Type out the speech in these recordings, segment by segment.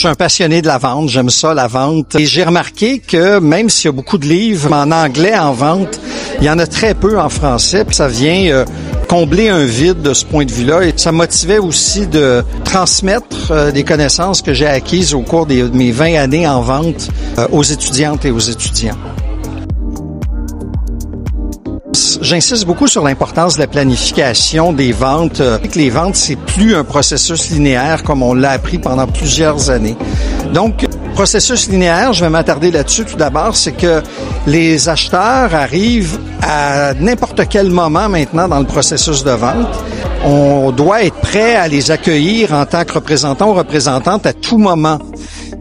suis un passionné de la vente, j'aime ça, la vente. Et j'ai remarqué que même s'il y a beaucoup de livres en anglais en vente, il y en a très peu en français, puis ça vient combler un vide de ce point de vue-là. Et ça me motivait aussi de transmettre des connaissances que j'ai acquises au cours de mes 20 années en vente aux étudiantes et aux étudiants. J'insiste beaucoup sur l'importance de la planification des ventes. Les ventes, c'est plus un processus linéaire comme on l'a appris pendant plusieurs années. Donc, processus linéaire, je vais m'attarder là-dessus tout d'abord, c'est que les acheteurs arrivent à n'importe quel moment maintenant dans le processus de vente. On doit être prêt à les accueillir en tant que représentant ou représentante à tout moment.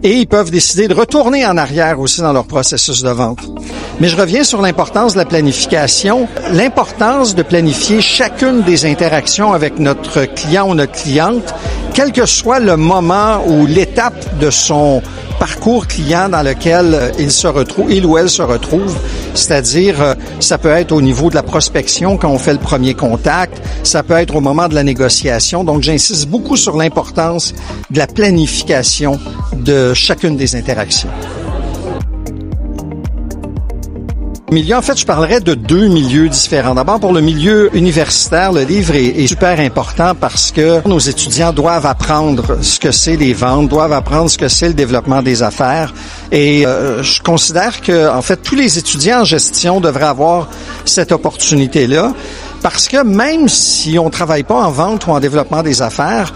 Et ils peuvent décider de retourner en arrière aussi dans leur processus de vente. Mais je reviens sur l'importance de la planification, l'importance de planifier chacune des interactions avec notre client ou notre cliente, quel que soit le moment ou l'étape de son parcours client dans lequel il ou elle se retrouve. C'est-à-dire, ça peut être au niveau de la prospection quand on fait le premier contact, ça peut être au moment de la négociation. Donc, j'insiste beaucoup sur l'importance de la planification de chacune des interactions. Milieu, en fait, je parlerais de deux milieux différents. D'abord, pour le milieu universitaire, le livre est super important parce que nos étudiants doivent apprendre ce que c'est les ventes, doivent apprendre ce que c'est le développement des affaires. Et je considère que, en fait, tous les étudiants en gestion devraient avoir cette opportunité-là parce que même si on travaille pas en vente ou en développement des affaires,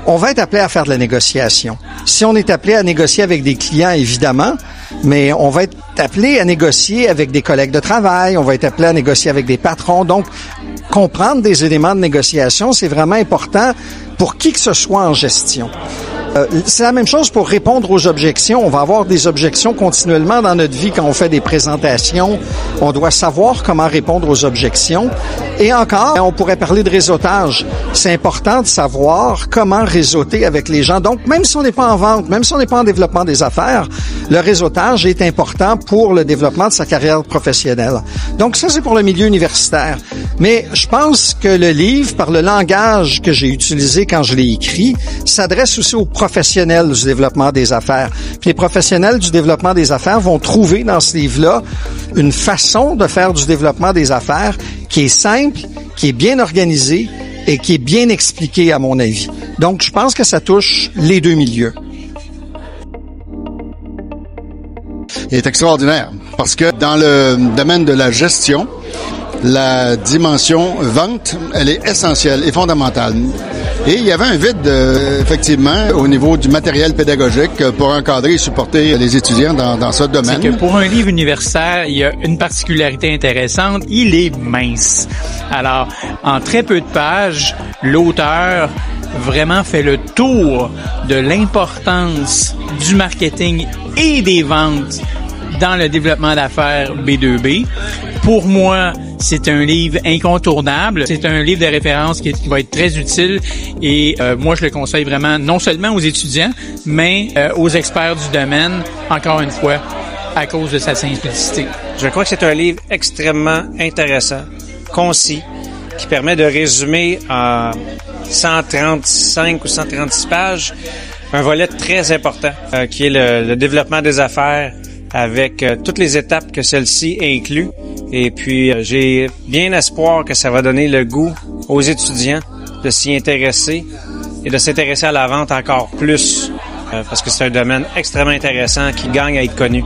on va être appelé à faire de la négociation. Si on est appelé à négocier avec des clients, évidemment, mais on va être appelé à négocier avec des collègues de travail, on va être appelé à négocier avec des patrons. Donc, comprendre des éléments de négociation, c'est vraiment important pour qui que ce soit en gestion. C'est la même chose pour répondre aux objections. On va avoir des objections continuellement dans notre vie quand on fait des présentations. On doit savoir comment répondre aux objections. Et encore, on pourrait parler de réseautage. C'est important de savoir comment réseauter avec les gens. Donc, même si on n'est pas en vente, même si on n'est pas en développement des affaires, le réseautage est important pour le développement de sa carrière professionnelle. Donc, ça, c'est pour le milieu universitaire. Mais je pense que le livre, par le langage que j'ai utilisé quand je l'ai écrit, s'adresse aussi aux professionnels du développement des affaires. Puis les professionnels du développement des affaires vont trouver dans ce livre-là une façon de faire du développement des affaires qui est simple, qui est bien organisée et qui est bien expliquée, à mon avis. Donc, je pense que ça touche les deux milieux. Il est extraordinaire parce que dans le domaine de la gestion, la dimension vente, elle est essentielle et fondamentale. Et il y avait un vide, effectivement, au niveau du matériel pédagogique pour encadrer et supporter les étudiants dans ce domaine. C'est que pour un livre universitaire, il y a une particularité intéressante, il est mince. Alors, en très peu de pages, l'auteur vraiment fait le tour de l'importance du marketing et des ventes dans le développement d'affaires B2B. Pour moi, c'est un livre incontournable. C'est un livre de référence qui va être très utile et moi, je le conseille vraiment non seulement aux étudiants, mais aux experts du domaine, encore une fois, à cause de sa simplicité. Je crois que c'est un livre extrêmement intéressant, concis, qui permet de résumer en 135 ou 136 pages un volet très important qui est le développement des affaires avec toutes les étapes que celle-ci inclut. Et puis, j'ai bien espoir que ça va donner le goût aux étudiants de s'y intéresser et de s'intéresser à la vente encore plus parce que c'est un domaine extrêmement intéressant qui gagne à être connu.